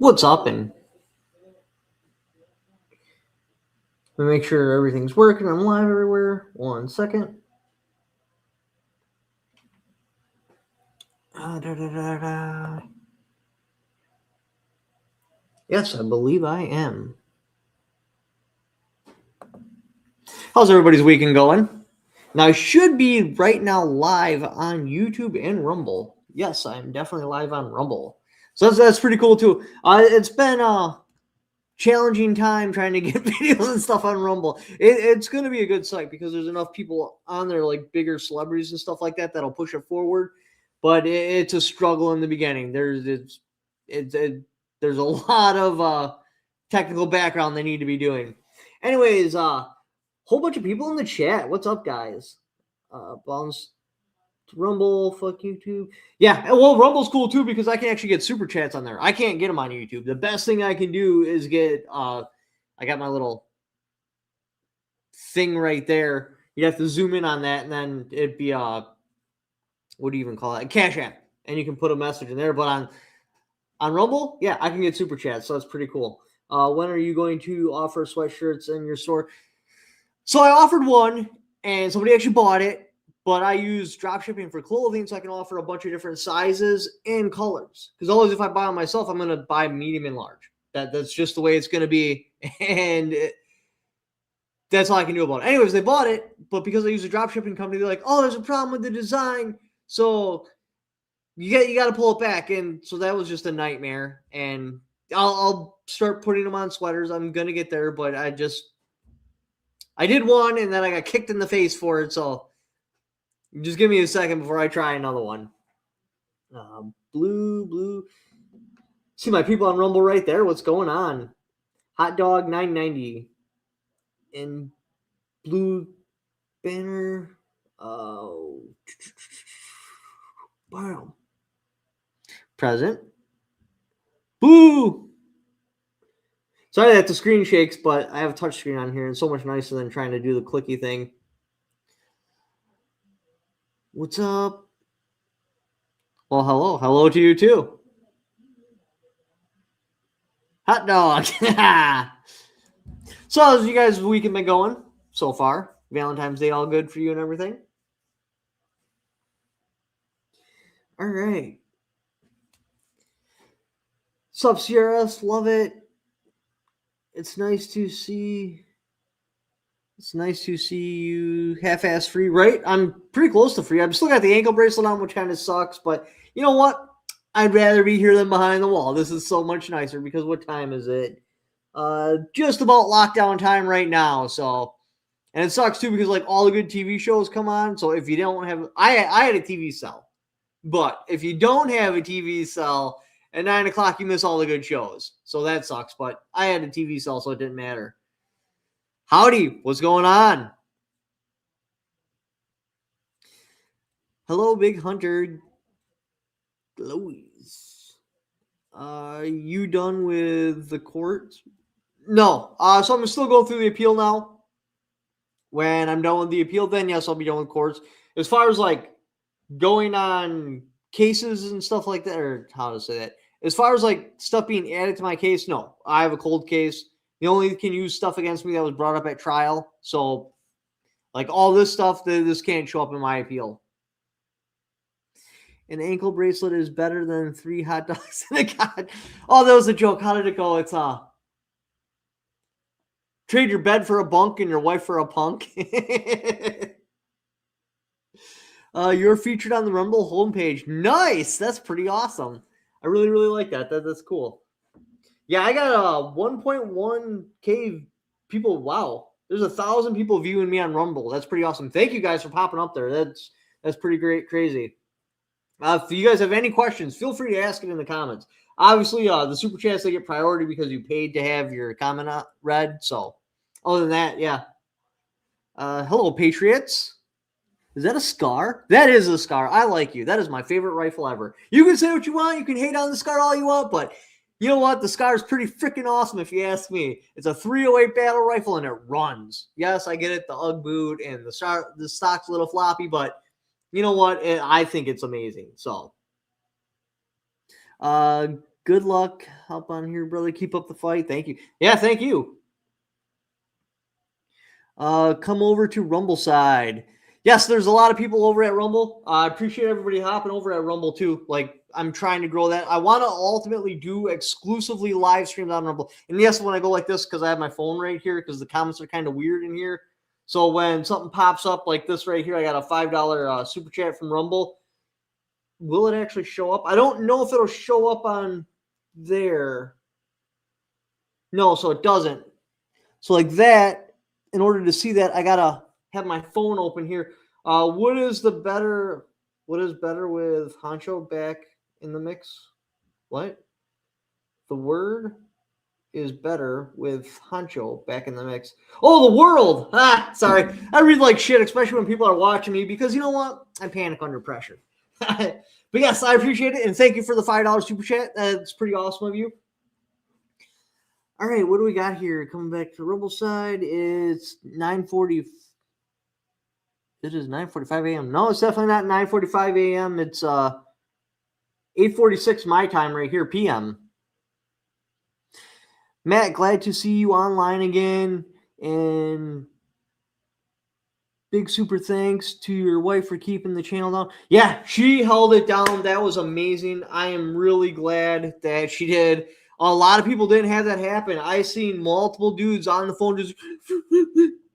What's up? And let me make sure everything's working. I'm live everywhere. 1 second. Yes, I believe I am. How's everybody's weekend going? Now, I should be right now live on YouTube and Rumble. Yes, I'm definitely live on Rumble. So that's pretty cool too. It's been a challenging time trying to get videos and stuff on Rumble. It's going to be a good site because there's enough people on there, like bigger celebrities and stuff like that, that'll push it forward. But it's a struggle in the beginning. There's a lot of technical background they need to be doing. Anyways, whole bunch of people in the chat. What's up, guys? Bounce Rumble, fuck YouTube. Yeah, well, Rumble's cool too because I can actually get super chats on there. I can't get them on YouTube. The best thing I can do is get I got my little thing right there. You have to zoom in on that, and then it'd be what do you even call it? A Cash App, and you can put a message in there. But on Rumble, yeah, I can get super chats, so that's pretty cool. When are you going to offer sweatshirts in your store? So I offered one, and somebody actually bought it. But I use drop shipping for clothing, so I can offer a bunch of different sizes and colors. Because always, if I buy them myself, I'm going to buy medium and large. That's just the way it's going to be, and that's all I can do about it. Anyways, they bought it, but because I use a drop shipping company, they're like, "Oh, there's a problem with the design, so you got to pull it back." And so that was just a nightmare. And I'll start putting them on sweaters. I'm gonna get there, but I did one, and then I got kicked in the face for it, so. Just give me a second before I try another one. Blue. See my people on Rumble right there. What's going on? Hot dog $9.90 and blue banner. Oh, wow. Present. Boo. Sorry that the screen shakes, but I have a touch screen on here, and it's so much nicer than trying to do the clicky thing. What's up? Well, hello. Hello to you, too. Hot dog. So, how's you guys' weekend been going so far? Valentine's Day all good for you and everything? All right. Sup, CRS? Love it. It's nice to see you half-ass free, right? I'm pretty close to free. I've still got the ankle bracelet on, which kind of sucks, but you know what? I'd rather be here than behind the wall. This is so much nicer because what time is it? Just about lockdown time right now. So, and it sucks too because like all the good TV shows come on. So if you don't have, I had a TV cell, but if you don't have a TV cell at 9 o'clock, you miss all the good shows. So that sucks. But I had a TV cell, so it didn't matter. Howdy, what's going on? Hello, Big Hunter. Louise. You done with the court? No. So I'm still going through the appeal now. When I'm done with the appeal, then yes, I'll be done with courts. As far as like going on cases and stuff like that, or how to say that, as far as like stuff being added to my case, no. I have a cold case. The only can use stuff against me that was brought up at trial. So, like all this stuff, this can't show up in my appeal. An ankle bracelet is better than 3 hot dogs in a god. Oh, that was a joke. How did it go? It's trade your bed for a bunk and your wife for a punk. You're featured on the Rumble homepage. Nice. That's pretty awesome. I really, really like that. That's cool. Yeah, I got 1.1K people. Wow. There's 1,000 people viewing me on Rumble. That's pretty awesome. Thank you guys for popping up there. That's pretty great, crazy. If you guys have any questions, feel free to ask it in the comments. Obviously, the super chats, they get priority because you paid to have your comment read. So, other than that, yeah. Hello, Patriots. Is that a SCAR? That is a SCAR. I like you. That is my favorite rifle ever. You can say what you want. You can hate on the SCAR all you want, but you know what? The SCAR is pretty freaking awesome if you ask me. It's a 308 battle rifle, and it runs. Yes, I get it. The UGG boot and the stock's a little floppy, but you know what? I think it's amazing. So, Good luck. Hop on here, brother. Keep up the fight. Thank you. Yeah, thank you. Come over to Rumble side. Yes, there's a lot of people over at Rumble. I appreciate everybody hopping over at Rumble too. Like, I'm trying to grow that. I want to ultimately do exclusively live streams on Rumble. And yes, when I go like this, because I have my phone right here, because the comments are kind of weird in here. So when something pops up like this right here, I got a $5 super chat from Rumble. Will it actually show up? I don't know if it'll show up on there. No, so it doesn't. So like that, in order to see that, I gotta have my phone open here. What is better with Honcho back in the mix? What? The word is better with Honcho back in the mix. Oh, the world! Ah, sorry. I read like shit, especially when people are watching me, because you know what? I panic under pressure. But yes, I appreciate it, and thank you for the $5 super chat. That's pretty awesome of you. All right, what do we got here? Coming back to Rumble side, it's 9:40. It is 9:45 a.m. No, it's definitely not 9:45 a.m. It's 8:46 my time right here, p.m. Matt, glad to see you online again, and big super thanks to your wife for keeping the channel down. Yeah, she held it down. That was amazing. I am really glad that she did. A lot of people didn't have that happen. I seen multiple dudes on the phone just,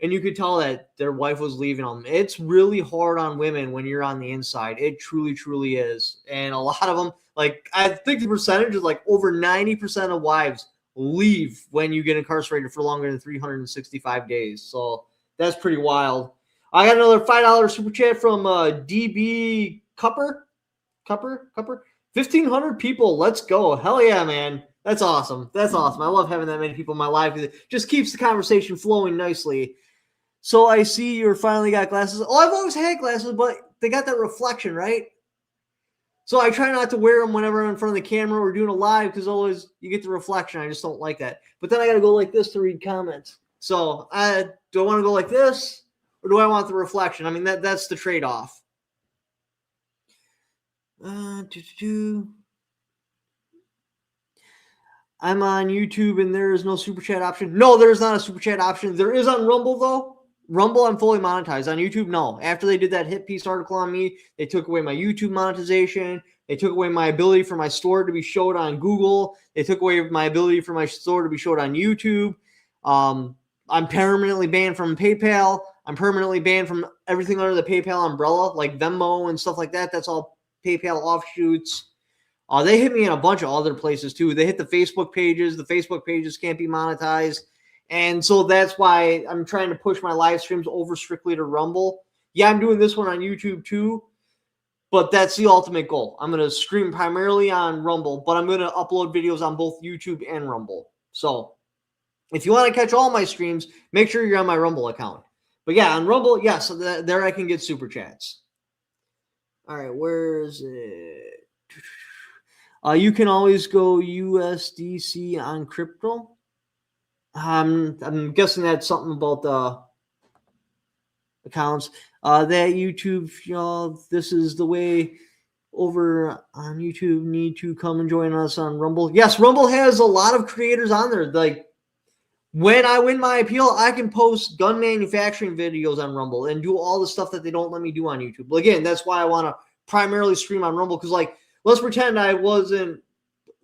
and you could tell that their wife was leaving them. It's really hard on women when you're on the inside. It truly, truly is. And a lot of them, like, I think the percentage is like over 90% of wives leave when you get incarcerated for longer than 365 days. So that's pretty wild. I got another $5 super chat from DB Cupper. 1,500 people. Let's go. Hell yeah, man. That's awesome. That's awesome. I love having that many people in my life. It just keeps the conversation flowing nicely. So I see you finally got glasses. Oh, I've always had glasses, but they got that reflection, right? So I try not to wear them whenever I'm in front of the camera or doing a live, because always you get the reflection. I just don't like that. But then I got to go like this to read comments. So do I want to go like this, or do I want the reflection? I mean, that's the trade-off. I'm on YouTube and there is no super chat option. No, there's not a super chat option. There is on Rumble though. Rumble, I'm fully monetized. On YouTube, no. After they did that hit piece article on me, they took away my YouTube monetization. They took away my ability for my store to be showed on Google. They took away my ability for my store to be showed on YouTube. I'm permanently banned from PayPal. I'm permanently banned from everything under the PayPal umbrella, like Venmo and stuff like that. That's all PayPal offshoots. They hit me in a bunch of other places too. They hit the Facebook pages. The Facebook pages can't be monetized. And so that's why I'm trying to push my live streams over strictly to Rumble. Yeah, I'm doing this one on YouTube too, but that's the ultimate goal. I'm going to stream primarily on Rumble, but I'm going to upload videos on both YouTube and Rumble. So if you want to catch all my streams, make sure you're on my Rumble account. But yeah, on Rumble, yes, there I can get super chats. All right, where is it? You can always go USDC on crypto. I'm guessing that's something about the accounts. That YouTube, this is the way over on YouTube. Need to come and join us on Rumble. Yes, Rumble has a lot of creators on there. Like, when I win my appeal, I can post gun manufacturing videos on Rumble and do all the stuff that they don't let me do on YouTube. But again, that's why I want to primarily stream on Rumble, because, like, let's pretend I wasn't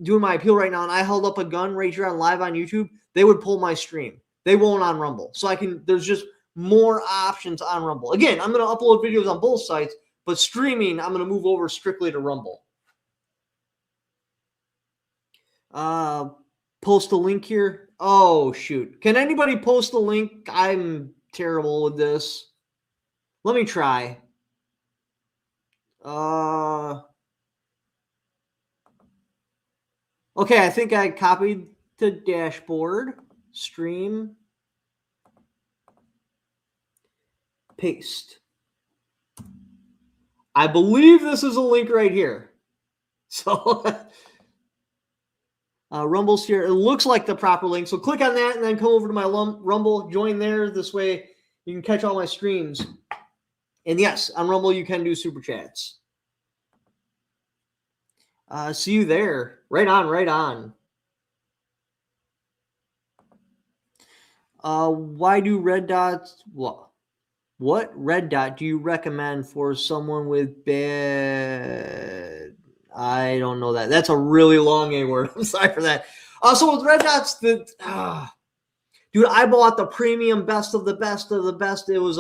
doing my appeal right now and I held up a gun right here on live on YouTube, they would pull my stream. They won't on Rumble. So there's just more options on Rumble. Again, I'm going to upload videos on both sites, but streaming, I'm going to move over strictly to Rumble. Post a link here. Oh, shoot. Can anybody post a link? I'm terrible with this. Let me try. Okay, I think I copied the dashboard. Stream. Paste. I believe this is a link right here. So Rumble's here. It looks like the proper link. So click on that and then come over to my Rumble. Join there. This way you can catch all my streams. And yes, on Rumble you can do super chats. See you there. Right on, right on. Why do red dots? What red dot do you recommend for someone with bad? I don't know that. That's a really long A word. I'm sorry for that. So with red dots, dude, I bought the premium best of the best of the best. It was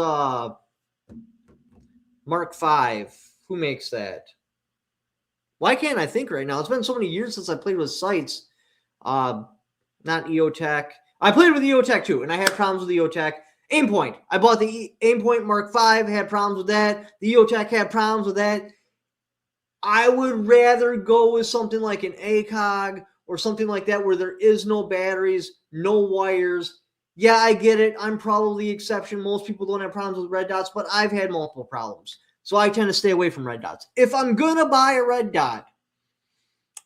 Mark V. Who makes that? Why can't I think right now? It's been so many years since I played with sights. Not EOTech. I played with EOTech too, and I had problems with EOTech. Aimpoint. I bought the Aimpoint Mark V, had problems with that. The EOTech had problems with that. I would rather go with something like an ACOG or something like that where there is no batteries, no wires. Yeah, I get it. I'm probably the exception. Most people don't have problems with red dots, but I've had multiple problems. So I tend to stay away from red dots. If I'm going to buy a red dot,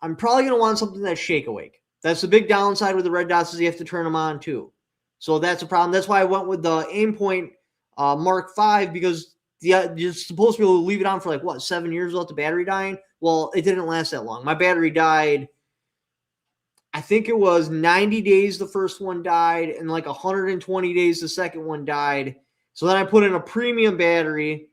I'm probably going to want something that's shake awake. That's the big downside with the red dots is you have to turn them on too. So that's a problem. That's why I went with the Aimpoint Mark V because you're supposed to be able to leave it on for 7 years without the battery dying? Well, it didn't last that long. My battery died, I think it was 90 days the first one died, and 120 days the second one died. So then I put in a premium battery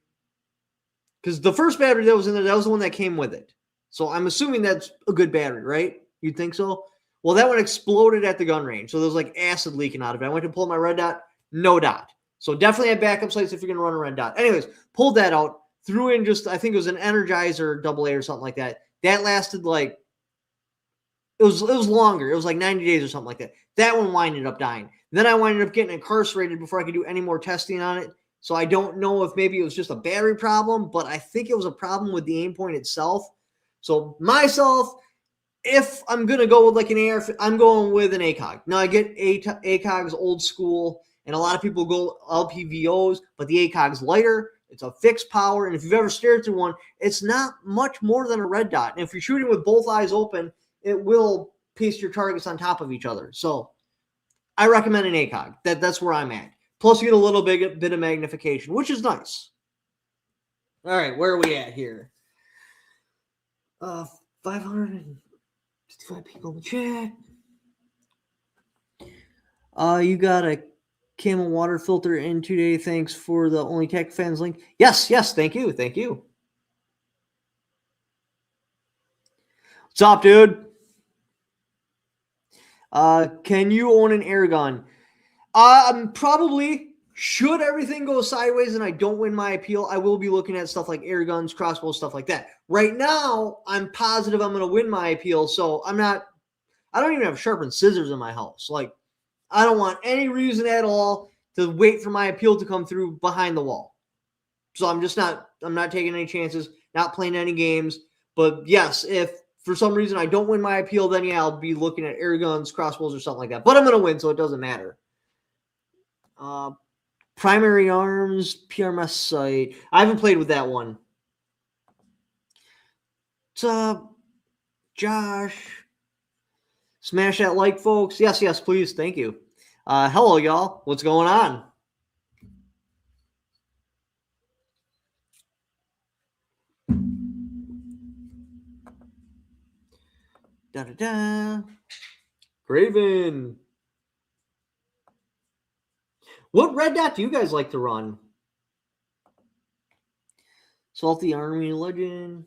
because the first battery that was in there, that was the one that came with it. So I'm assuming that's a good battery, right? You'd think so? Well, that one exploded at the gun range. So there was acid leaking out of it. I went to pull my red dot, no dot. So definitely have backup sights if you're going to run a red dot. Anyways, pulled that out, threw in I think it was an Energizer AA or something like that. That lasted it was longer. It was 90 days or something like that. That one winded up dying. Then I winded up getting incarcerated before I could do any more testing on it. So I don't know if maybe it was just a battery problem, but I think it was a problem with the Aimpoint itself. So myself, if I'm going to go with an AR, I'm going with an ACOG. Now, I get ACOGs old school, and a lot of people go LPVOs, but the ACOG's lighter. It's a fixed power, and if you've ever stared through one, it's not much more than a red dot. And if you're shooting with both eyes open, it will paste your targets on top of each other. So I recommend an ACOG. That's where I'm at. Plus, you get a little bit of magnification, which is nice. All right, where are we at here? 555 people in the chat. You got a Camel water filter in today. Thanks for the Only Tech Fans link. Yes, thank you. What's up, dude? Can you own an air gun? Probably. Should everything go sideways and I don't win my appeal, I will be looking at stuff like air guns, crossbows, stuff like that. Right now, I'm positive I'm going to win my appeal, so I don't even have sharpened scissors in my house. I don't want any reason at all to wait for my appeal to come through behind the wall. So I'm not taking any chances, not playing any games. But yes, if for some reason I don't win my appeal, then yeah, I'll be looking at air guns, crossbows, or something like that. But I'm going to win, so it doesn't matter. Primary Arms, PRMS site. I haven't played with that one. What's up, Josh? Smash that like, folks. Yes, please. Thank you. Hello, y'all. What's going on? Da-da-da. Graven. What red dot do you guys like to run? Salty Army Legend.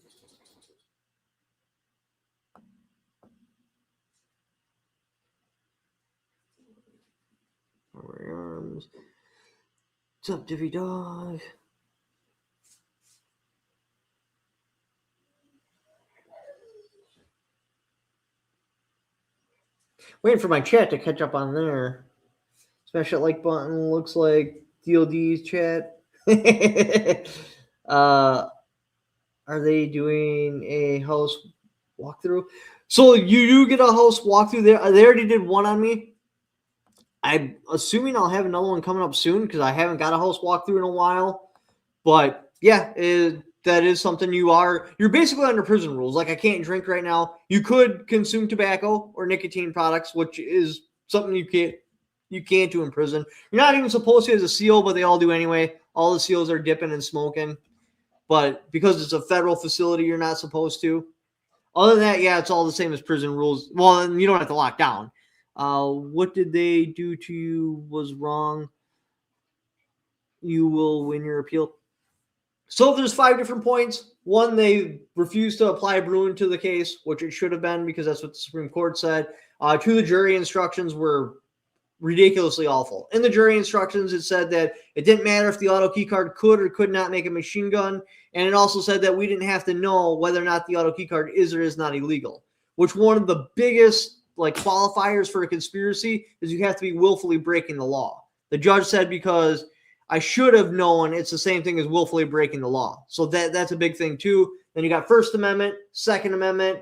Arms. What's up, Divvy Dog? Waiting for my chat to catch up on there. Smash that like button. Looks like DLD's chat. Are they doing a house walkthrough? So you do get a house walkthrough there. They already did one on me. I'm assuming I'll have another one coming up soon because I haven't got a house walkthrough in a while. But yeah, that is something you're basically under prison rules. I can't drink right now. You could consume tobacco or nicotine products, which is something you can't do in prison. You're not even supposed to as a SEAL, but they all do anyway. All the SEALs are dipping and smoking. But because it's a federal facility, you're not supposed to. Other than that, yeah, it's all the same as prison rules. Well, and you don't have to lock down. What did they do to you was wrong. You will win your appeal. So there's 5 different points. 1, they refused to apply Bruin to the case, which it should have been because that's what the Supreme Court said. 2, the jury instructions were ridiculously awful. In the jury instructions, it said that it didn't matter if the auto key card could or could not make a machine gun. And it also said that we didn't have to know whether or not the auto key card is or is not illegal, which one of the biggest qualifiers for a conspiracy is you have to be willfully breaking the law. The judge said because I should have known, it's the same thing as willfully breaking the law. So that's a big thing too. Then you got First Amendment, Second Amendment.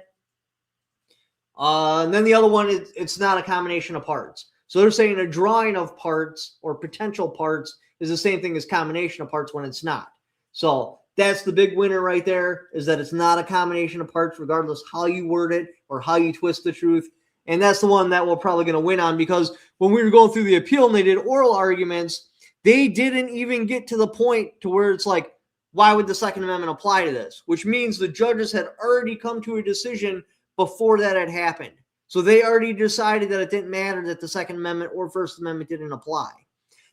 And then the other one, it's not a combination of parts. So they're saying a drawing of parts or potential parts is the same thing as combination of parts when it's not. So that's the big winner right there, is that it's not a combination of parts regardless how you word it or how you twist the truth. And that's the one that we're probably going to win on, because when we were going through the appeal and they did oral arguments, they didn't even get to the point to where it's like, why would the Second Amendment apply to this? Which means the judges had already come to a decision before that had happened. So they already decided that it didn't matter that the Second Amendment or First Amendment didn't apply.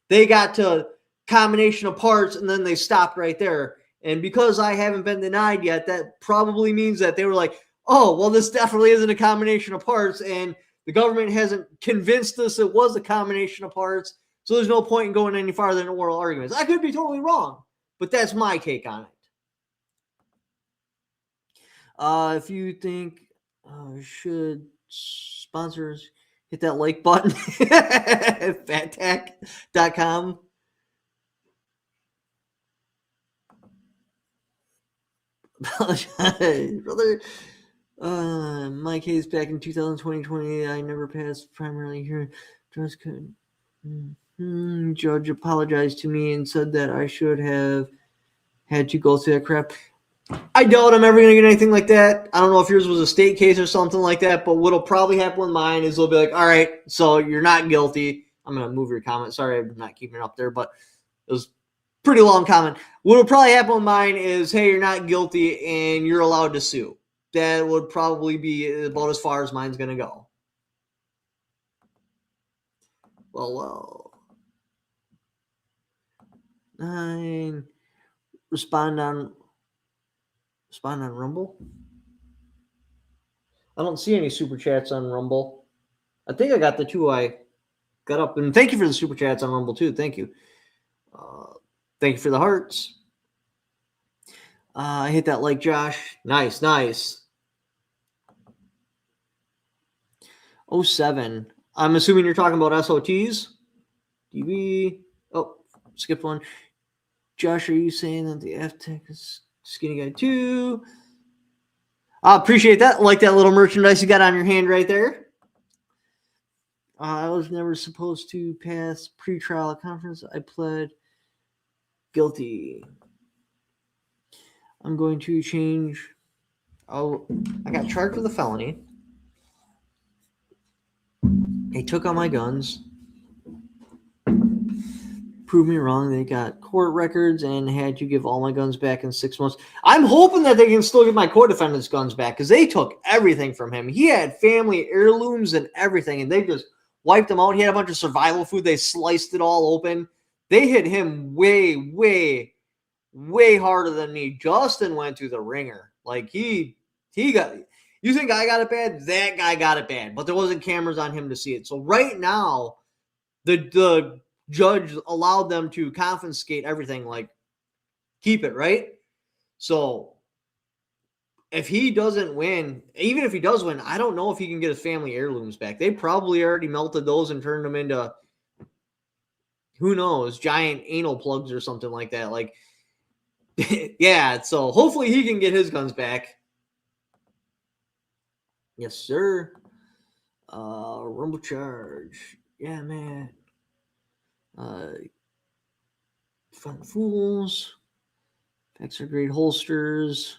They got to combination of parts and then they stopped right there. And because I haven't been denied yet, that probably means that they were like, oh, well, this definitely isn't a combination of parts. And the government hasn't convinced us it was a combination of parts. So there's no point in going any farther than oral arguments. I could be totally wrong, but that's my take on it. If you think should sponsors hit that like button, fattack.com. Brother, my case back in 2020, I never passed primarily here. Judge could. Judge apologized to me and said that I should have had to go through that crap. I doubt I'm ever going to get anything like that. I don't know if yours was a state case or something like that, but what'll probably happen with mine is they'll be like, all right, so you're not guilty. I'm going to move your comment. Sorry, I'm not keeping it up there, but it was a pretty long comment. What'll probably happen with mine is, hey, you're not guilty and you're allowed to sue. That would probably be about as far as mine's going to go. Well. 9. Respond on Rumble. I don't see any super chats on Rumble. I think I got the 2 I got up. And thank you for the super chats on Rumble too. Thank you. Thank you for the hearts. I hit that like, Josh. Nice. 07. I'm assuming you're talking about SOTs. DB. Oh, skipped one. Josh, are you saying that the F-Tech is skinny guy too? I appreciate that. Like that little merchandise you got on your hand right there. I was never supposed to pass pre-trial conference. I pled guilty. I'm going to change. Oh, I got charged with a felony. They took all my guns. Proved me wrong. They got court records and had to give all my guns back in 6 months. I'm hoping that they can still get my co-defendant's guns back because they took everything from him. He had family heirlooms and everything, and they just wiped them out. He had a bunch of survival food. They sliced it all open. They hit him way harder than me. Justin went through the ringer. Like he got. You think I got it bad? That guy got it bad, but there wasn't cameras on him to see it. So right now, the judge allowed them to confiscate everything, like keep it, right? So if he doesn't win, even if he does win, I don't know if he can get his family heirlooms back. They probably already melted those and turned them into, who knows, giant anal plugs or something like that. Like, yeah, so hopefully he can get his guns back. Yes, sir. Rumble charge. Yeah, man. Fun fools. Packs are great holsters.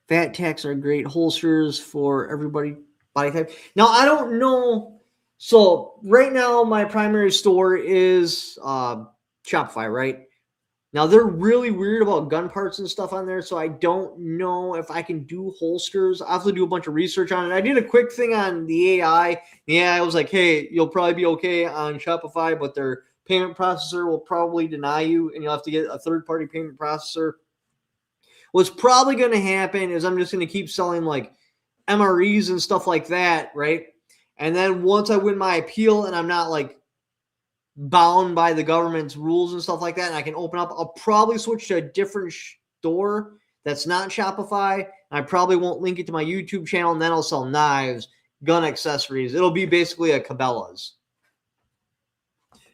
Fat tacks are great holsters for everybody body type. Now, I don't know. So right now, my primary store is Shopify, right? Now, they're really weird about gun parts and stuff on there, so I don't know if I can do holsters. I have to do a bunch of research on it. I did a quick thing on the AI. The AI was like, hey, you'll probably be okay on Shopify, but their payment processor will probably deny you, and you'll have to get a third-party payment processor. What's probably going to happen is I'm just going to keep selling like MREs and stuff like that, right? And then once I win my appeal and I'm not like bound by the government's rules and stuff like that, and I can open up, I'll probably switch to a different store that's not Shopify, and I probably won't link it to my YouTube channel, and then I'll sell knives, gun accessories. It'll be basically a Cabela's.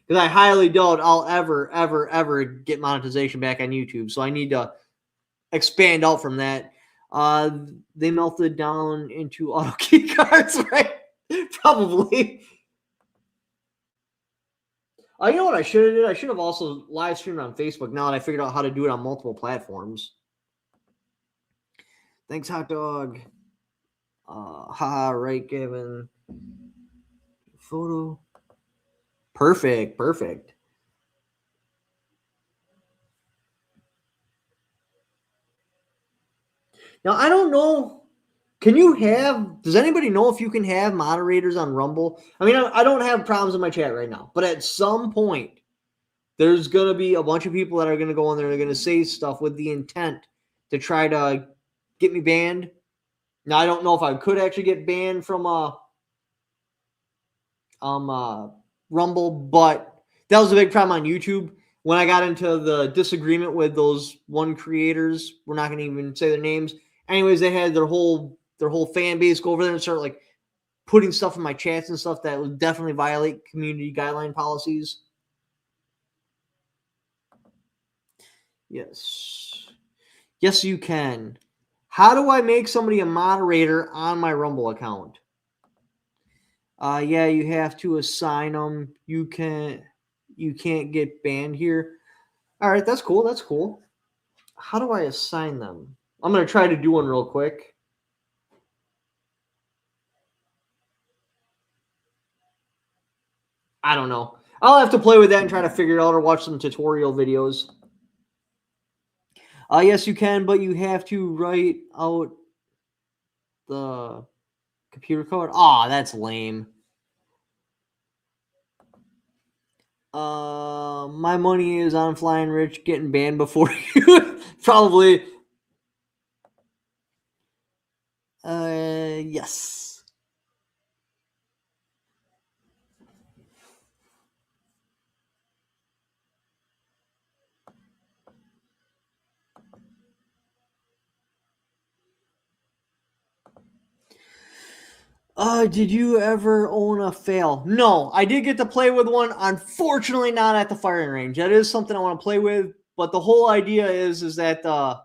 Because I highly doubt I'll ever get monetization back on YouTube, so I need to expand out from that. They melted down into auto key cards, right? Probably. You know what I should have did? I should have also live streamed on Facebook now that I figured out how to do it on multiple platforms. Thanks, hot dog. Right, Kevin. Photo. Perfect. Now, I don't know. Does anybody know if you can have moderators on Rumble? I mean, I don't have problems in my chat right now, but at some point, there's going to be a bunch of people that are going to go in there and they're going to say stuff with the intent to try to get me banned. Now, I don't know if I could actually get banned from Rumble, but that was a big problem on YouTube. When I got into the disagreement with those one creators, we're not going to even say their names. Anyways, they had their whole fan base go over there and start like putting stuff in my chats and stuff that would definitely violate community guideline policies. Yes, you can. How do I make somebody a moderator on my Rumble account? Yeah, you have to assign them. You can't get banned here. All right, that's cool. How do I assign them? I'm going to try to do one real quick. I don't know. I'll have to play with that and try to figure it out or watch some tutorial videos. Yes, you can, but you have to write out the computer code. That's lame. My money is on Flying Rich getting banned before you. Probably. Yes. Did you ever own a fail? No, I did get to play with one. Unfortunately, not at the firing range. That is something I want to play with. But the whole idea is that the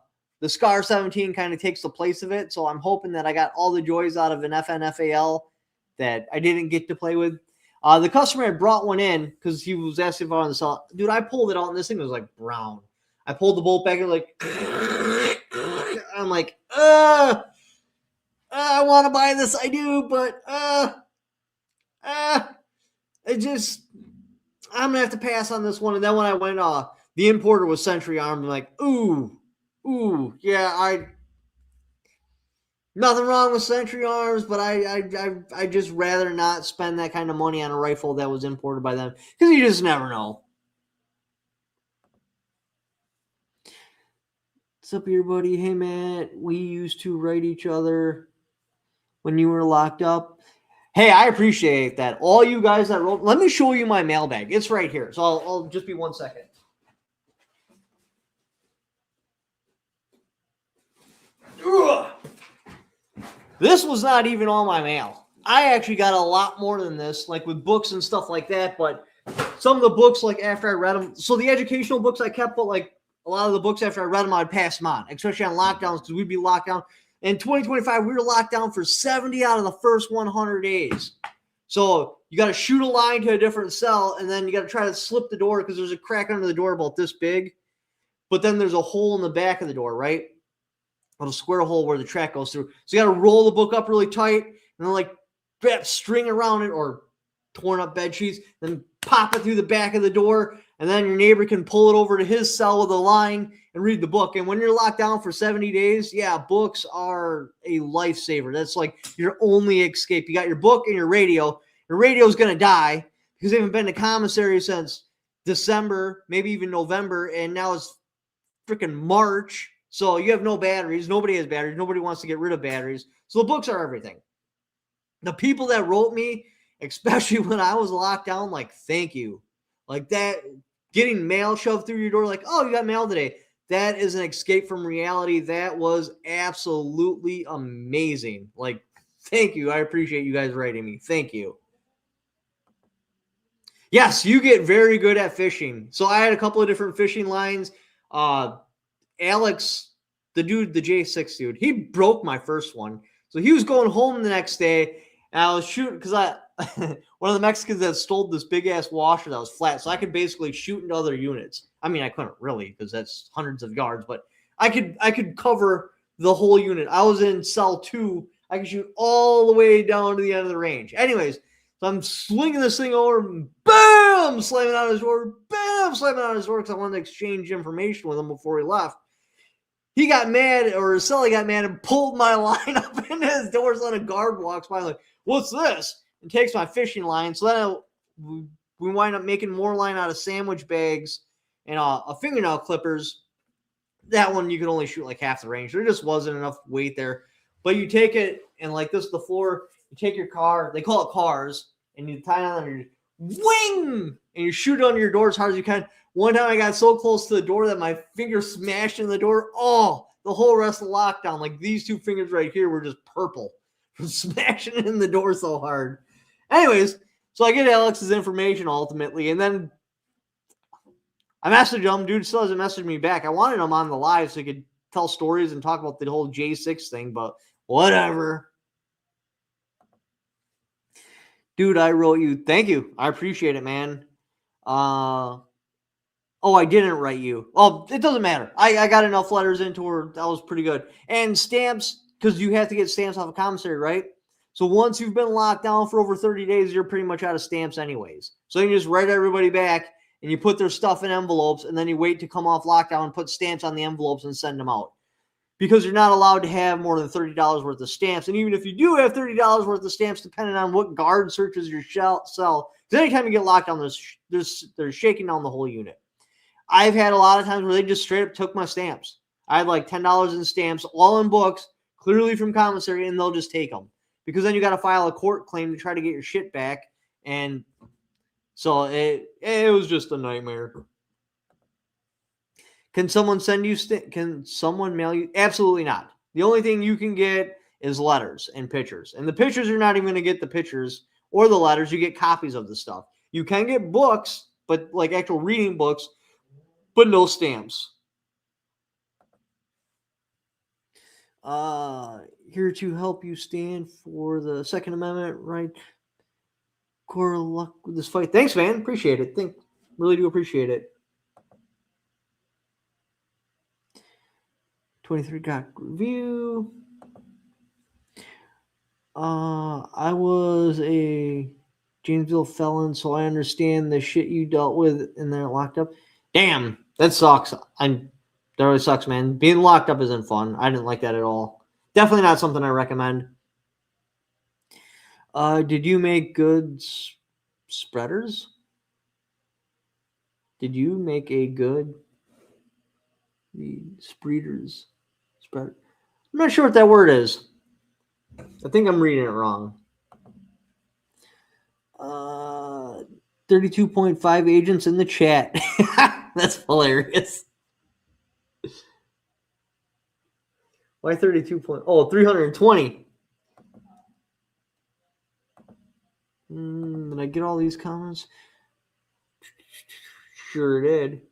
Scar 17 kind of takes the place of it. So I'm hoping that I got all the joys out of an FNFAL that I didn't get to play with. The customer had brought one in because he was asking if I wanted to sell it. Dude, I pulled it out and this thing was like brown. I pulled the bolt back and like, I'm like, I want to buy this, I do, but it just, I'm gonna have to pass on this one. And then when I went, the importer was Century Arms. I'm like, ooh, yeah, nothing wrong with Century Arms, but I just rather not spend that kind of money on a rifle that was imported by them because you just never know. What's up, here, buddy? Hey, Matt, we used to write each other when you were locked up. Hey, I appreciate that. All you guys that wrote, let me show you my mailbag. It's right here. So I'll just be 1 second. Ugh. This was not even all my mail. I actually got a lot more than this, like with books and stuff like that. But some of the books, like after I read them, so the educational books I kept, but like a lot of the books after I read them, I'd pass them on, especially on lockdowns because we'd be locked down. In 2025, we were locked down for 70 out of the first 100 days. So you got to shoot a line to a different cell, and then you got to try to slip the door because there's a crack under the door about this big. But then there's a hole in the back of the door, right? A little square hole where the track goes through. So you got to roll the book up really tight, and then like wrap string around it or torn up bed sheets, then pop it through the back of the door, and then your neighbor can pull it over to his cell with a line and read the book. And when you're locked down for 70 days, yeah, books are a lifesaver. That's like your only escape. You got your book and your radio. Your radio's going to die because they haven't been to commissary since December, maybe even November, and now it's freaking March. So you have no batteries. Nobody has batteries. Nobody wants to get rid of batteries. So the books are everything. The people that wrote me, especially when I was locked down, like, thank you. Like that, getting mail shoved through your door, like, oh, you got mail today. That is an escape from reality. That was absolutely amazing. Like, thank you. I appreciate you guys writing me. Thank you. Yes, you get very good at fishing. So I had a couple of different fishing lines. Alex, the dude, the J6 dude, he broke my first one. So he was going home the next day, and I was shooting because one of the Mexicans that stole this big ass washer that was flat, so I could basically shoot into other units. I mean, I couldn't really because that's hundreds of yards, but I could cover the whole unit. I was in cell 2. I could shoot all the way down to the end of the range. Anyways, so I'm swinging this thing over, and bam, slamming out his door, bam, slamming out his door because I wanted to exchange information with him before he left. He got mad, or his cellie got mad and pulled my line up into his door. So then a guard walks by like, what's this? And takes my fishing line. So then we wind up making more line out of sandwich bags and a fingernail clippers. That one you could only shoot like half the range. There just wasn't enough weight there. But you take it, and like this before, you take your car, they call it cars, and you tie it on your wing, and you shoot it under your door as hard as you can. One time I got so close to the door that my finger smashed in the door. Oh, the whole rest of the lockdown, like these two fingers right here were just purple from smashing in the door so hard. Anyways, so I get Alex's information ultimately, and then I messaged him. Dude still hasn't messaged me back. I wanted him on the live so he could tell stories and talk about the whole J6 thing, but whatever. Dude, I wrote you. Thank you. I appreciate it, man. Oh, I didn't write you. Oh, it doesn't matter. I got enough letters into her. That was pretty good. And stamps, because you have to get stamps off a commissary, right? So once you've been locked down for over 30 days, you're pretty much out of stamps anyways. So you just write everybody back, and you put their stuff in envelopes, and then you wait to come off lockdown and put stamps on the envelopes and send them out. Because you're not allowed to have more than $30 worth of stamps. And even if you do have $30 worth of stamps, depending on what guard searches your cell, because anytime you get locked down, they're shaking down the whole unit. I've had a lot of times where they just straight up took my stamps. I had like $10 in stamps, all in books, clearly from commissary, and they'll just take them. Because then you got to file a court claim to try to get your shit back. And so it was just a nightmare. Can someone send you, can someone mail you? Absolutely not. The only thing you can get is letters and pictures. And the pictures, you're not even going to get the pictures or the letters. You get copies of the stuff. You can get books, but like actual reading books, but no stamps. Here to help you stand for the Second Amendment, right? Core luck with this fight. Thanks, man. Appreciate it. Really do appreciate it. 23 got review. I was a Janesville felon, so I understand the shit you dealt with in there locked up. Damn, that sucks. That really sucks, man. Being locked up isn't fun. I didn't like that at all. Definitely not something I recommend. Did you make good spreaders? Did you make a good spreaders? Spread. I'm not sure what that word is. I think I'm reading it wrong. 32.5 agents in the chat. That's hilarious. Why 32 point? Oh, 320. Did I get all these comments? Sure did.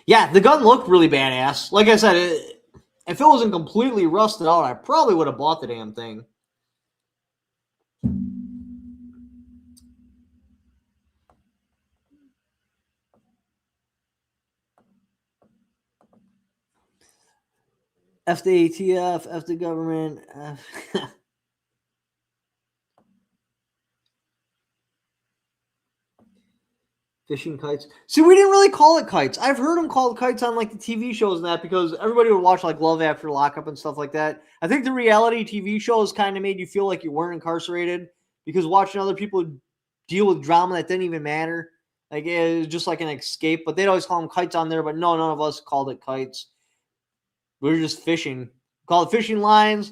Yeah, the gun looked really badass. Like I said, if it wasn't completely rusted out, I probably would have bought the damn thing. F the ATF, F the government. Fishing kites. See, we didn't really call it kites. I've heard them called kites on like the TV shows and that because everybody would watch like Love After Lockup and stuff like that. I think the reality TV shows kind of made you feel like you weren't incarcerated because watching other people deal with drama that didn't even matter. Like it was just like an escape. But they'd always call them kites on there. But no, none of us called it kites. We were just fishing. Call it fishing lines.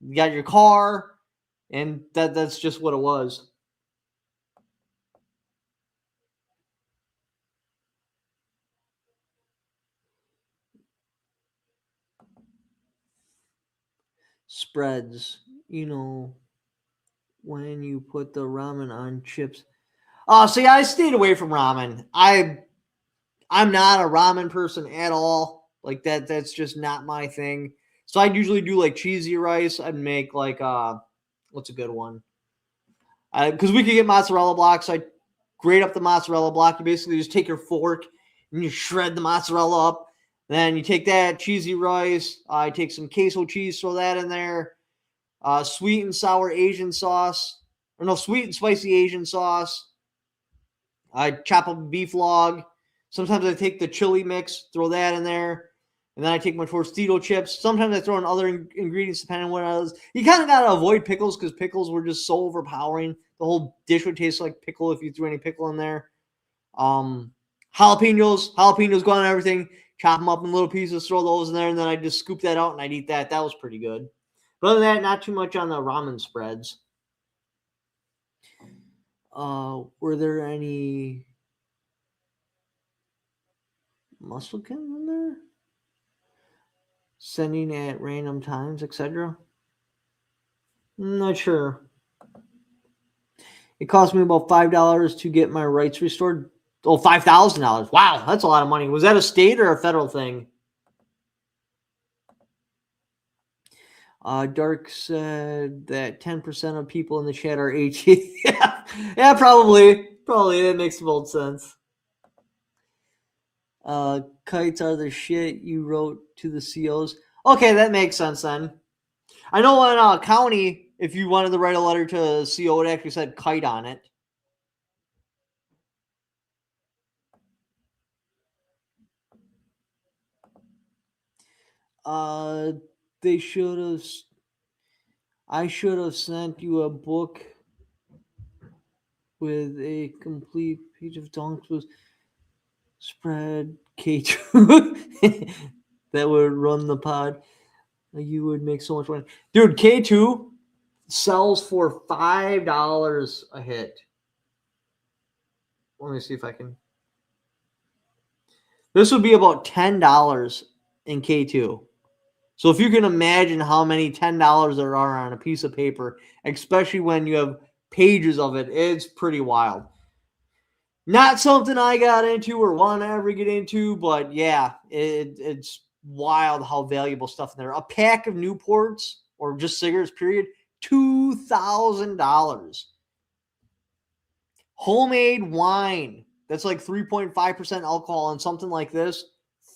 You got your car, and that's just what it was. Spreads, when you put the ramen on chips. Oh, see, I stayed away from ramen. I'm not a ramen person at all. Like that's just not my thing. So I'd usually do like cheesy rice. I'd make like what's a good one? Because we could get mozzarella blocks. I'd grate up the mozzarella block. You basically just take your fork and you shred the mozzarella up. Then you take that cheesy rice. I take some queso cheese, throw that in there. Sweet and sour Asian sauce. Or no, sweet and spicy Asian sauce. I chop up a beef log. Sometimes I take the chili mix, throw that in there. And then I take my Tostito chips. Sometimes I throw in other ingredients depending on what it is. You kind of got to avoid pickles because pickles were just so overpowering. The whole dish would taste like pickle if you threw any pickle in there. Jalapenos go on everything. Chop them up in little pieces, throw those in there, and then I just scoop that out and I'd eat that. That was pretty good. But other than that, not too much on the ramen spreads. Were there any muscle cans in there? Sending at random times, etc. Not sure. It cost me about $5 to get my rights restored. Oh, $5,000. Wow, that's a lot of money. Was that a state or a federal thing? Dark said that 10% of people in the chat are 18. Yeah, probably. Probably. That makes bold sense. Kites are the shit you wrote to the COs. Okay, that makes sense then. I know in county, if you wanted to write a letter to a CO, it actually said kite on it. They should have. I should have sent you a book with a complete page of donks with spread K2 that would run the pod. You would make so much money. Dude, K2 sells for $5 a hit. Let me see if I can. This would be about $10 in K2. So if you can imagine how many $10 there are on a piece of paper, especially when you have pages of it, it's pretty wild. Not something I got into or want to ever get into, but yeah, it's wild how valuable stuff in there. A pack of Newports or just cigarettes, period, $2,000. Homemade wine, that's like 3.5% alcohol and something like this,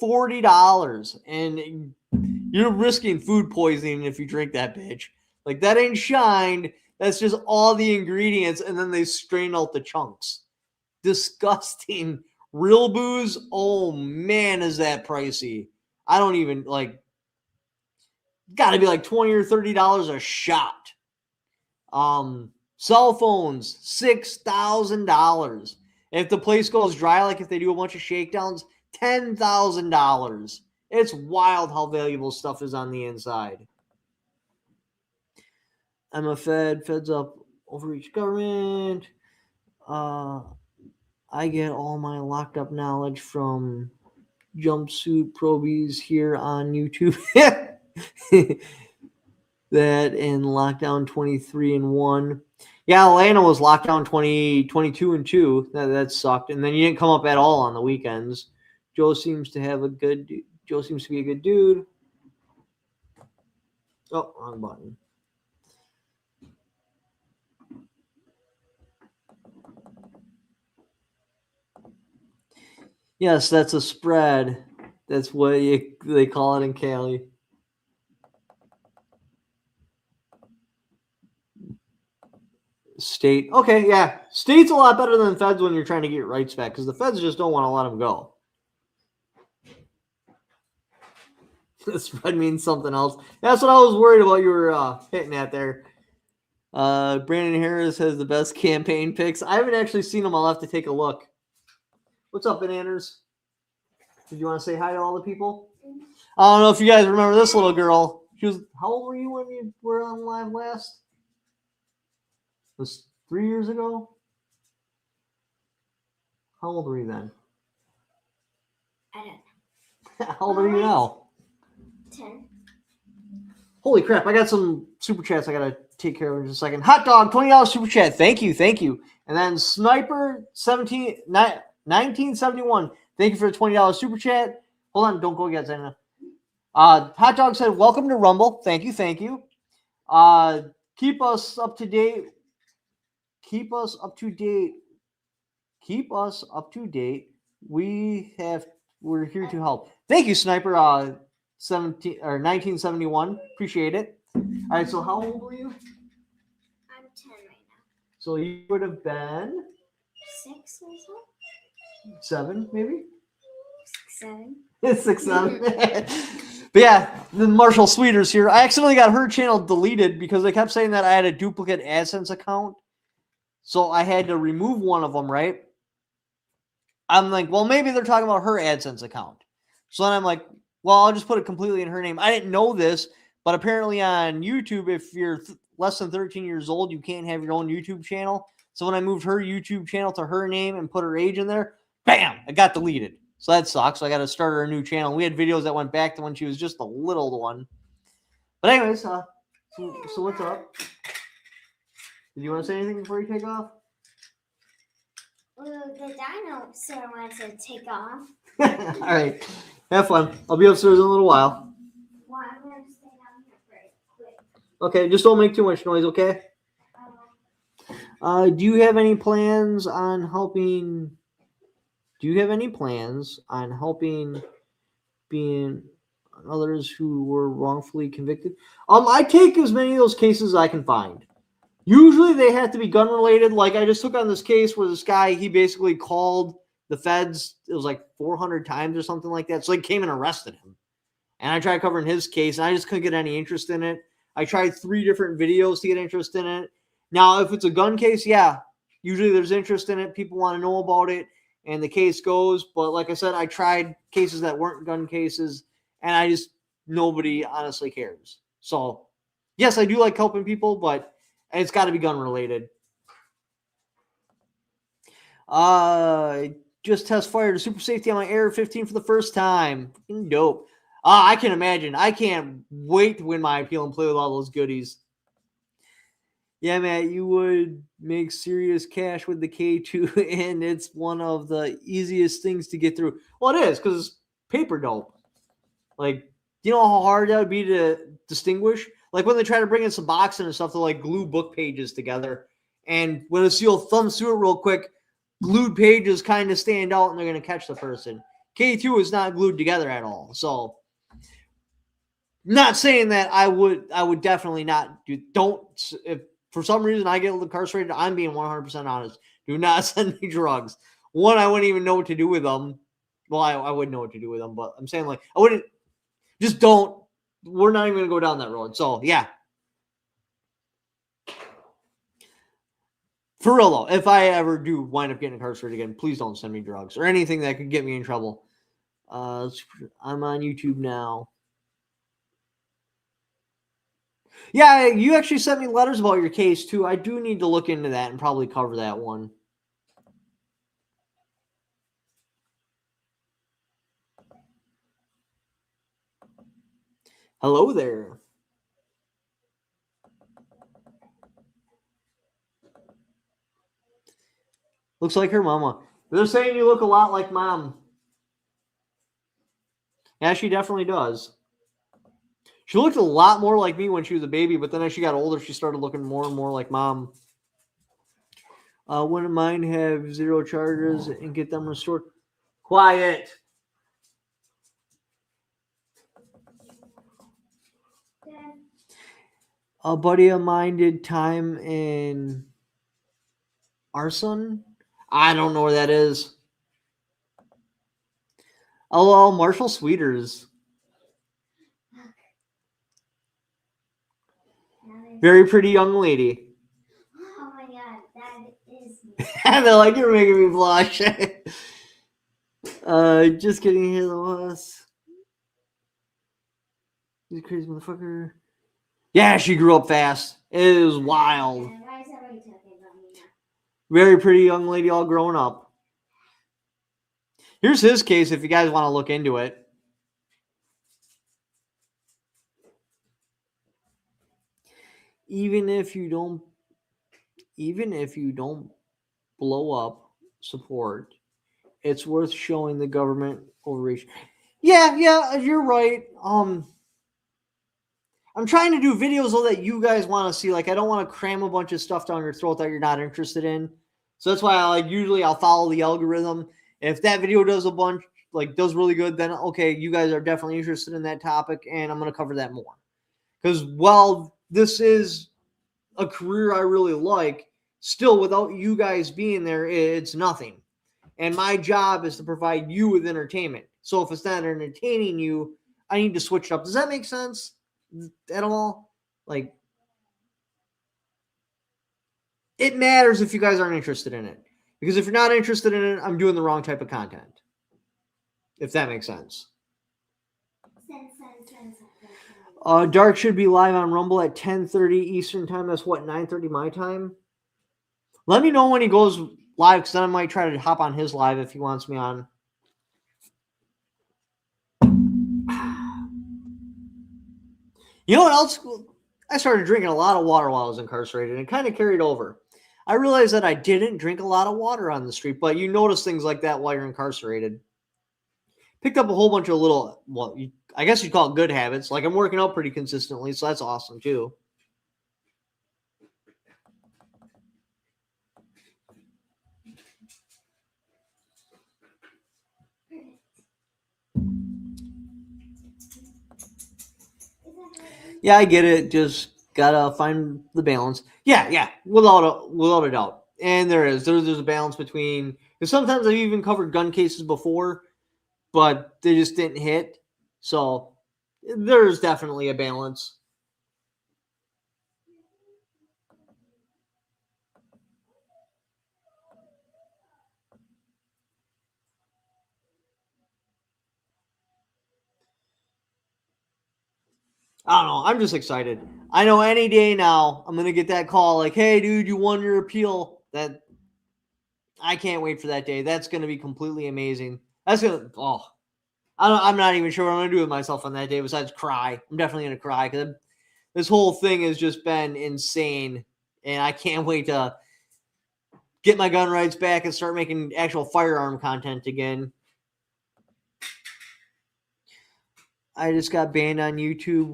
$40. And you're risking food poisoning if you drink that bitch. Like, that ain't shined. That's just all the ingredients, and then they strain out the chunks. Disgusting. Real booze, oh man, is that pricey. I don't even, gotta be like $20 or $30 a shot. Cell phones, $6,000. If the place goes dry, like if they do a bunch of shakedowns, $10,000. It's wild how valuable stuff is on the inside. I'm a feds up overreach government. I get all my locked up knowledge from jumpsuit probies here on YouTube. That in lockdown 23 and 1. Yeah, Atlanta was lockdown 22 and 2. That sucked. And then you didn't come up at all on the weekends. Joe seems to be a good dude. Oh, wrong button. Yes, that's a spread. That's what they call it in Cali. State. Okay, yeah. State's a lot better than feds when you're trying to get your rights back because the feds just don't want to let them go. This red means something else. That's what I was worried about you were hitting at there. Brandon Harris has the best campaign picks. I haven't actually seen them. I'll have to take a look. What's up, Bananas? Did you want to say hi to all the people? I don't know if you guys remember this little girl. She was, how old were you when you were on live last? It was 3 years ago? How old were you then? I don't know. How old are you now? 10. Holy crap, I got some super chats I got to take care of in just a second. Hot Dog, $20 super chat. Thank you. And then Sniper 1971. Thank you for the $20 super chat. Hold on, don't go yet, Zena. Hot Dog said, welcome to Rumble. Thank you. Keep us up to date. We're here to help. Thank you, Sniper 1971. Appreciate it. All right, so how old were you? I'm 10 right now. So you would have been 6 or so? 7, maybe? 7. 6, 7. But yeah, the Marshall Sweeters here. I accidentally got her channel deleted because they kept saying that I had a duplicate AdSense account. So I had to remove one of them, right? I'm like, well, maybe they're talking about her AdSense account. So then I'm like, well, I'll just put it completely in her name. I didn't know this, but apparently on YouTube, if you're less than 13 years old, you can't have your own YouTube channel. So when I moved her YouTube channel to her name and put her age in there, bam, it got deleted. So that sucks. So I got to start her a new channel. We had videos that went back to when she was just a little one. But anyways, so what's up? Did you want to say anything before you take off? Well, the dinosaur wants to take off. All right. Have fun. I'll be upstairs in a little while. Well, I'm going to stay down here for a quick. Okay, just don't make too much noise, okay? Do you have any plans on helping? Being others who were wrongfully convicted? I take as many of those cases as I can find. Usually they have to be gun related. Like I just took on this case where this guy, he basically called the feds. It was like 400 times or something like that. So they came and arrested him. And I tried covering his case and I just couldn't get any interest in it. I tried 3 different videos to get interest in it. Now, if it's a gun case, yeah, usually there's interest in it. People want to know about it and the case goes. But like I said, I tried cases that weren't gun cases and nobody honestly cares. So yes, I do like helping people, but it's got to be gun related. Just test fired a super safety on my AR-15 for the first time. Dope. I can imagine. I can't wait to win my appeal and play with all those goodies. Yeah, Matt, you would make serious cash with the K2, and it's one of the easiest things to get through. Well, it is, because it's paper dope. Like, you know how hard that would be to distinguish? Like, when they try to bring in some boxing and stuff, they'll, like, glue book pages together. And when it's you'll thumb through it real quick, glued pages kind of stand out, and they're going to catch the person. K2 is not glued together at all. So, not saying that I would definitely not do. If for some reason I get incarcerated, I'm being 100% honest. Do not send me drugs. One, I wouldn't even know what to do with them. Well, I wouldn't know what to do with them, but I'm saying like I wouldn't. Just don't. We're not even going to go down that road. So yeah. For real though, if I ever do wind up getting incarcerated again, please don't send me drugs or anything that could get me in trouble. I'm on YouTube now. Yeah, you actually sent me letters about your case, too. I do need to look into that and probably cover that one. Hello there. Looks like her mama. They're saying you look a lot like mom. Yeah, she definitely does. She looked a lot more like me when she was a baby, but then as she got older, she started looking more and more like mom. Wouldn't mind have 0 charges and get them restored. Quiet. A buddy of mine did time in Arson? I don't know where that is. Oh, Marshall Sweeters. Very pretty young lady. Oh my god, that is me. They're like, you're making me blush. Just kidding. Here the was. He's a crazy motherfucker. Yeah, she grew up fast. It is wild. Why is everybody talking about me now? Very pretty young lady, all grown up. Here's his case if you guys want to look into it. Even if you don't blow up support, it's worth showing the government overreach. Yeah, you're right. I'm trying to do videos so that you guys want to see. Like, I don't want to cram a bunch of stuff down your throat that you're not interested in. So that's why I'll follow the algorithm. If that video does does really good, then okay, you guys are definitely interested in that topic, and I'm gonna cover that more. Because while this is a career I really like, still without you guys being there, it's nothing. And my job is to provide you with entertainment. So if it's not entertaining you, I need to switch it up. Does that make sense at all? Like, it matters if you guys aren't interested in it. Because if you're not interested in it, I'm doing the wrong type of content. If that makes sense. Dark should be live on Rumble at 10:30 Eastern time. That's what, 9:30 my time? Let me know when he goes live, because then I might try to hop on his live if he wants me on. You know what else? I started drinking a lot of water while I was incarcerated, and it kind of carried over. I realized that I didn't drink a lot of water on the street, but you notice things like that while you're incarcerated. Picked up a whole bunch of little, I guess you'd call it good habits. Like, I'm working out pretty consistently, so that's awesome too. Yeah, I get it. Just gotta find the balance. Yeah, without a doubt. And there's a balance between, because sometimes I've even covered gun cases before, but they just didn't hit. So there's definitely a balance. I don't know. I'm just excited. I know any day now I'm gonna get that call like, "Hey, dude, you won your appeal." That I can't wait for that day. That's gonna be completely amazing. I'm not even sure what I'm gonna do with myself on that day besides cry. I'm definitely gonna cry because this whole thing has just been insane, and I can't wait to get my gun rights back and start making actual firearm content again. I just got banned on YouTube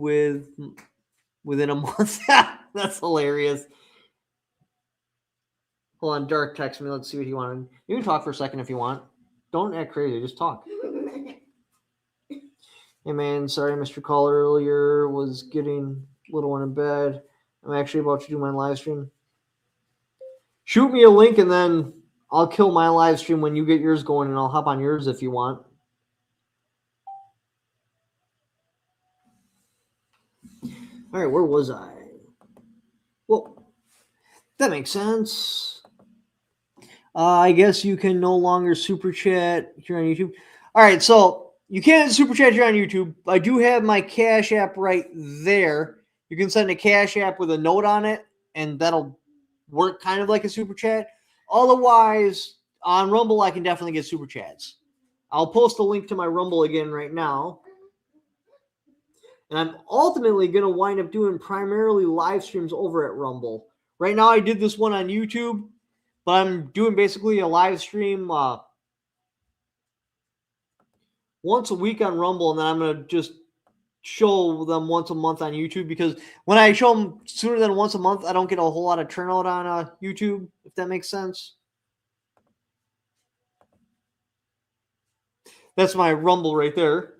within a month. That's hilarious. Hold on, Dark text me. Let's see what he wanted. You can talk for a second if you want. Don't act crazy. Just talk. Hey man, sorry I missed your call earlier. Was getting little one in bed. I'm actually about to do my live stream. Shoot me a link and then I'll kill my live stream when you get yours going, and I'll hop on yours if you want. All right, where was I? Well, that makes sense. I guess you can no longer super chat here on YouTube. All right, so you can't super chat here on YouTube. I do have my Cash App right there. You can send a Cash App with a note on it, and that'll work kind of like a super chat. Otherwise, on Rumble, I can definitely get super chats. I'll post a link to my Rumble again right now. And I'm ultimately going to wind up doing primarily live streams over at Rumble. Right now, I did this one on YouTube, but I'm doing basically a live stream once a week on Rumble, and then I'm going to just show them once a month on YouTube, because when I show them sooner than once a month, I don't get a whole lot of turnout on YouTube, if that makes sense. That's my Rumble right there.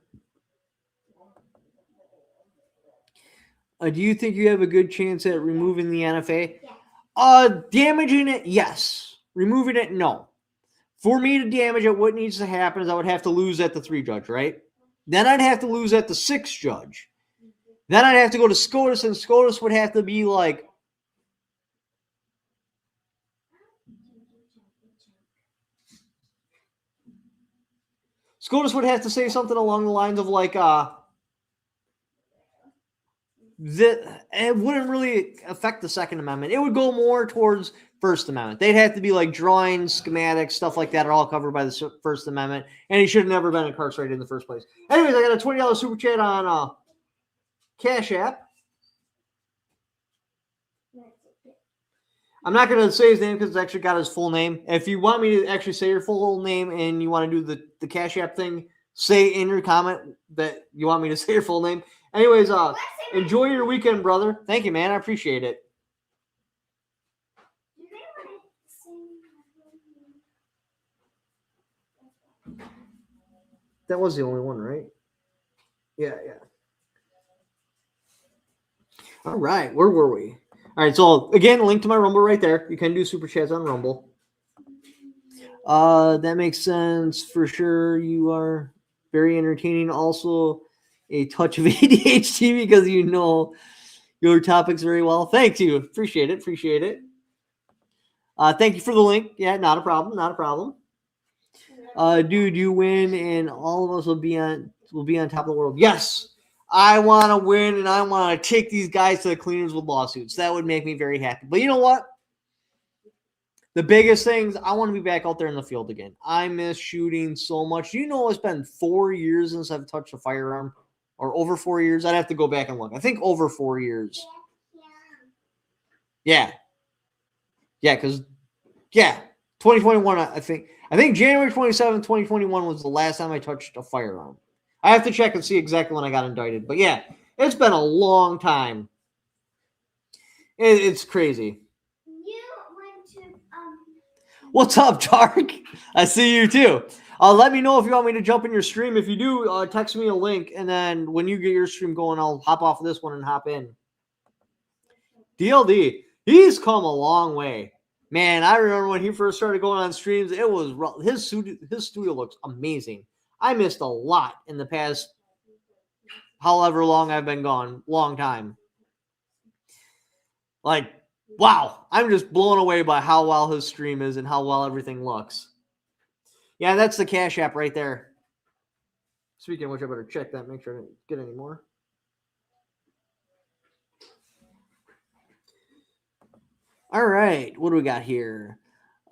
Do you think you have a good chance at removing the NFA? Yeah. Damaging it, yes. removing it, no. For me to damage it, what needs to happen is I would have to lose at the 3 judge, right? Then I'd have to lose at the 6 judge. Then I'd have to go to SCOTUS, and SCOTUS would have to be like, SCOTUS would have to say something along the lines of like, it wouldn't really affect the Second Amendment. It would go more towards First Amendment. They'd have to be like drawings, schematics, stuff like that are all covered by the First Amendment, and he should have never been incarcerated in the first place. Anyways, I got a $20 super chat on Cash App. I'm not going to say his name because it's actually got his full name. If you want me to actually say your full name and you want to do the Cash App thing, say in your comment that you want me to say your full name. Anyways, enjoy your weekend, brother. Thank you, man. I appreciate it. That was the only one, right? Yeah. All right. Where were we? All right. So, again, link to my Rumble right there. You can do super chats on Rumble. That makes sense for sure. You are very entertaining. Also, a touch of ADHD because you know your topics very well. Thank you. Appreciate it. Thank you for the link. Yeah, not a problem. Dude, you win and all of us will be on top of the world. Yes. I want to win and I want to take these guys to the cleaners with lawsuits. That would make me very happy. But you know what? The biggest things, I want to be back out there in the field again. I miss shooting so much. You know, it's been 4 years since I've touched a firearm. Or over 4 years. I'd have to go back and look. I think over 4 years. Yeah, because 2021, I think January 27th, 2021 was the last time I touched a firearm. I have to check and see exactly when I got indicted. But yeah, it's been a long time. It's crazy. You went to What's up, Dark? I see you too. Let me know if you want me to jump in your stream. If you do, text me a link, and then when you get your stream going, I'll hop off of this one and hop in. DLD, he's come a long way. Man, I remember when he first started going on streams, it was his studio looks amazing. I missed a lot in the past however long I've been gone. Long time. Like, wow. I'm just blown away by how well his stream is and how well everything looks. Yeah, that's the Cash App right there. Speaking of which, I better check that, make sure I didn't get any more. All right, what do we got here?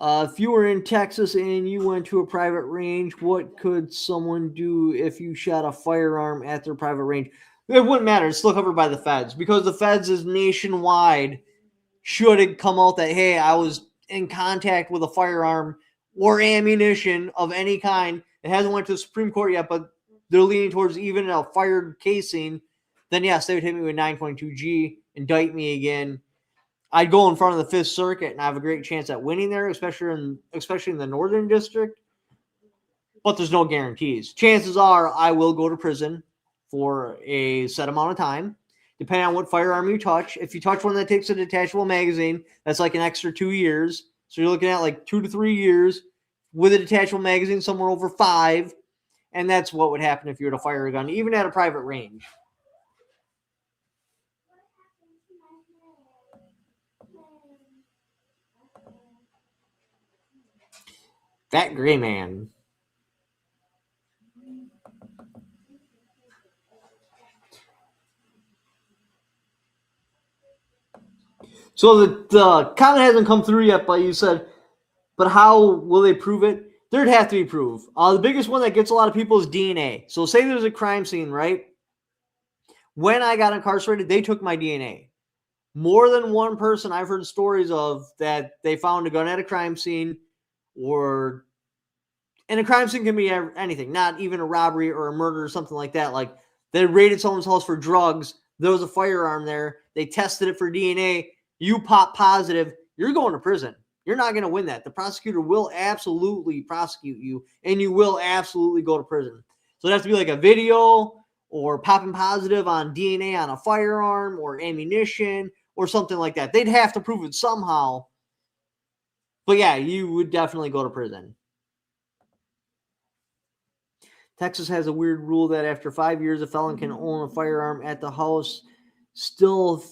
If you were in Texas and you went to a private range, what could someone do if you shot a firearm at their private range? It wouldn't matter. It's still covered by the feds because the feds is nationwide. Should it come out that, hey, I was in contact with a firearm or ammunition of any kind, it hasn't went to the Supreme Court yet, but they're leaning towards even a fired casing, then yes, they would hit me with 922G, indict me again. I'd go in front of the Fifth Circuit and I have a great chance at winning there, especially in the Northern District. But there's no guarantees. Chances are I will go to prison for a set amount of time, depending on what firearm you touch. If you touch one that takes a detachable magazine, that's like an extra 2 years. So you're looking at like 2 to 3 years with a detachable magazine, somewhere over 5. And that's what would happen if you were to fire a gun, even at a private range. That gray man. So the comment hasn't come through yet, but you said, but how will they prove it? There'd have to be proof. The biggest one that gets a lot of people is DNA. So say there's a crime scene, right? When I got incarcerated, they took my DNA. More than one person I've heard stories of that they found a gun at a crime scene, and a crime scene can be anything, not even a robbery or a murder or something like that. Like they raided someone's house for drugs. There was a firearm there. They tested it for DNA. You pop positive, you're going to prison. You're not going to win that. The prosecutor will absolutely prosecute you, and you will absolutely go to prison. So it has to be like a video or popping positive on DNA on a firearm or ammunition or something like that. They'd have to prove it somehow But yeah, you would definitely go to prison. Texas has a weird rule that after 5 years, a felon can own a firearm at the house. Still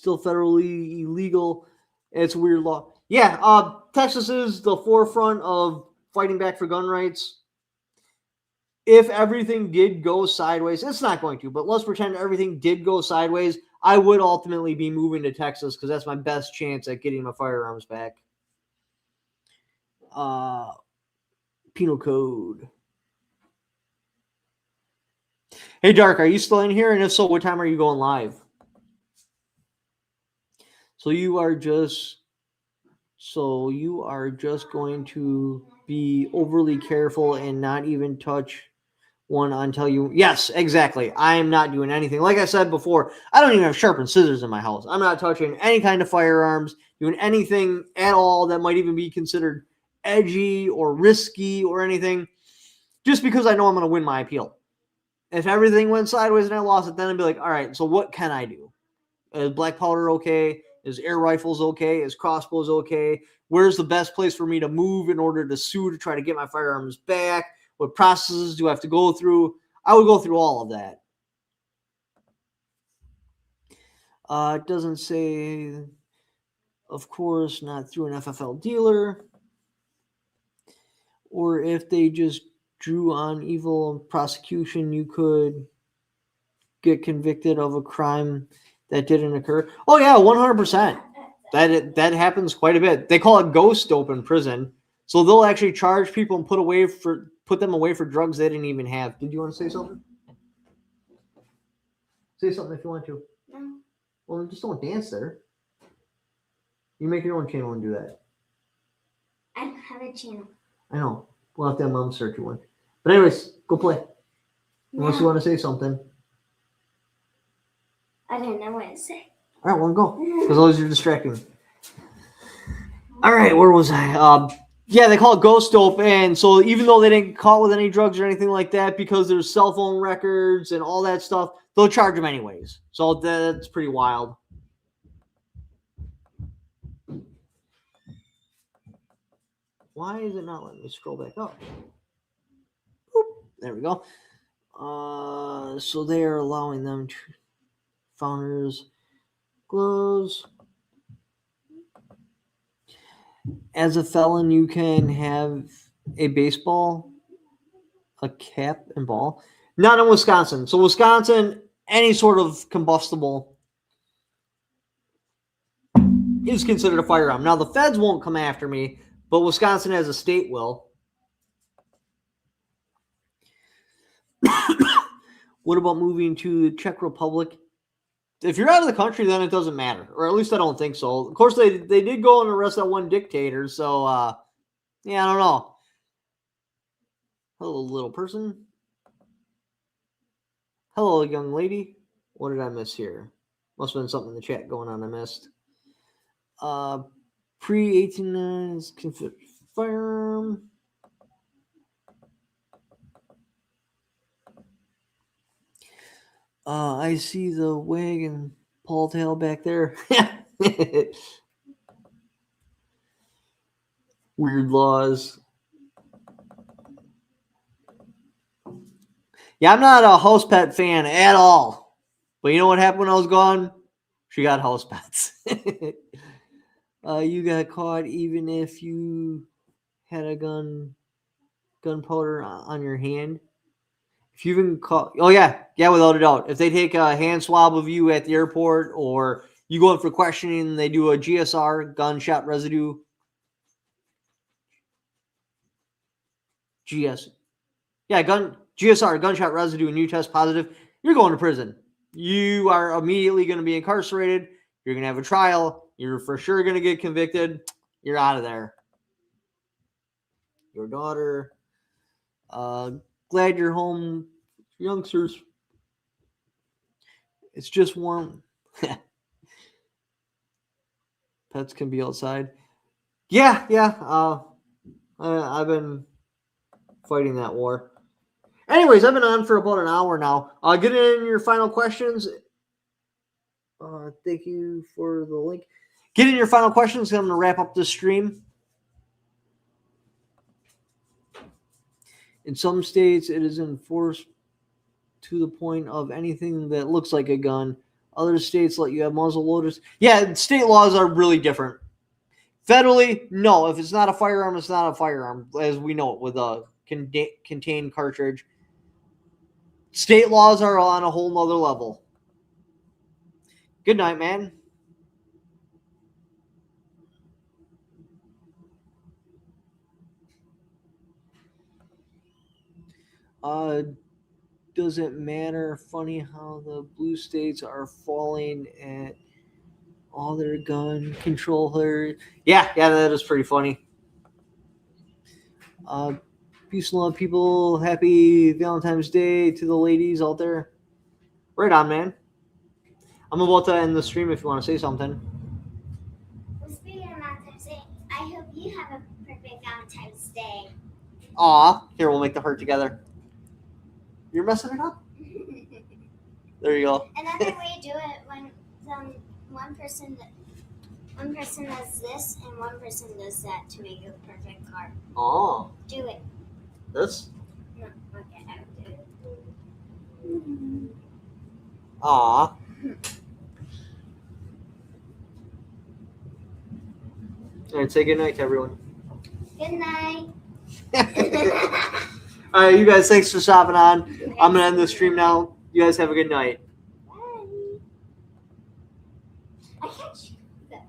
federally illegal. It's a weird law. Yeah, Texas is the forefront of fighting back for gun rights. If everything did go sideways, it's not going to, but let's pretend everything did go sideways, I would ultimately be moving to Texas because that's my best chance at getting my firearms back. Penal code. Hey, Dark, are you still in here? And if so, what time are you going live? So you are just going to be overly careful and not even touch one until you... Yes, exactly. I am not doing anything. Like I said before, I don't even have sharpened scissors in my house. I'm not touching any kind of firearms, doing anything at all that might even be considered edgy or risky or anything, just because I know I'm going to win my appeal. If everything went sideways and I lost it, then I'd be like, all right, so what can I do? Is black powder okay? Is air rifles okay? Is crossbows okay? Where's the best place for me to move in order to sue to try to get my firearms back? What processes do I have to go through? I would go through all of that. It doesn't say, of course, not through an FFL dealer. Or if they just drew on evil prosecution, you could get convicted of a crime that didn't occur. Oh yeah, 100%. That happens quite a bit. They call it ghost dope in prison. So they'll actually charge people and put them away for drugs they didn't even have. Did you want to say something? Say something if you want to. No. Well, just don't dance there. You make your own channel and do that. I don't have a channel. I know. We'll have to have Mom search you one. But anyways, go play. Unless you want to say something. I don't know what to say. All right, well, go. Because always you're distracting. All right, where was I? Yeah, they call it ghost dope. And so even though they didn't caught with any drugs or anything like that, because there's cell phone records and all that stuff, they'll charge them anyways. So that's pretty wild. Why is it not letting me scroll back up? Boop, there we go. So they are allowing them to founders gloves. As a felon, you can have a baseball, a cap, and ball. Not in Wisconsin. So Wisconsin, any sort of combustible is considered a firearm. Now, the feds won't come after me, but Wisconsin as a state will. What about moving to the Czech Republic? If you're out of the country, then it doesn't matter. Or at least I don't think so. Of course, they did go and arrest that one dictator. So, yeah, I don't know. Hello, little person. Hello, young lady. What did I miss here? Must have been something in the chat going on I missed. Pre-18 is confiscated firearm. I see the wagon Paul tail back there. Weird laws. Yeah, I'm not a house pet fan at all. But you know what happened when I was gone? She got house pets. You got caught even if you had a gunpowder on your hand. If you've been caught, oh yeah, without a doubt. If they take a hand swab of you at the airport, or you go in for questioning, and they do a GSR, gunshot residue. GSR, gunshot residue, and you test positive, you're going to prison. You are immediately going to be incarcerated. You're going to have a trial. You're for sure going to get convicted. You're out of there. Your daughter. Glad you're home, youngsters. It's just warm. Pets can be outside. Yeah. I've been fighting that war. Anyways, I've been on for about an hour now. Get in your final questions. Thank you for the link. Get in your final questions. I'm going to wrap up this stream. In some states, it is enforced to the point of anything that looks like a gun. Other states let you have muzzle loaders. Yeah, state laws are really different. Federally, no. If it's not a firearm, it's not a firearm, as we know it with a contained cartridge. State laws are on a whole nother level. Good night, man. Does it matter? Funny how the blue states are falling at all their gun control holders. Yeah, that is pretty funny. Peace and love, people. Happy Valentine's Day to the ladies out there. Right on, man. I'm about to end the stream if you want to say something. Well, speaking of Valentine's Day, I hope you have a perfect Valentine's Day. Aw, here, we'll make the heart together. You're messing it up? There you go. Another way to do it when one person does this and one person does that to make a perfect card. Oh. Do it. This? No, okay, I will do it. Aw. All right, say good night to everyone. Good night. All right, you guys, thanks for stopping on. I'm going to end the stream now. You guys have a good night.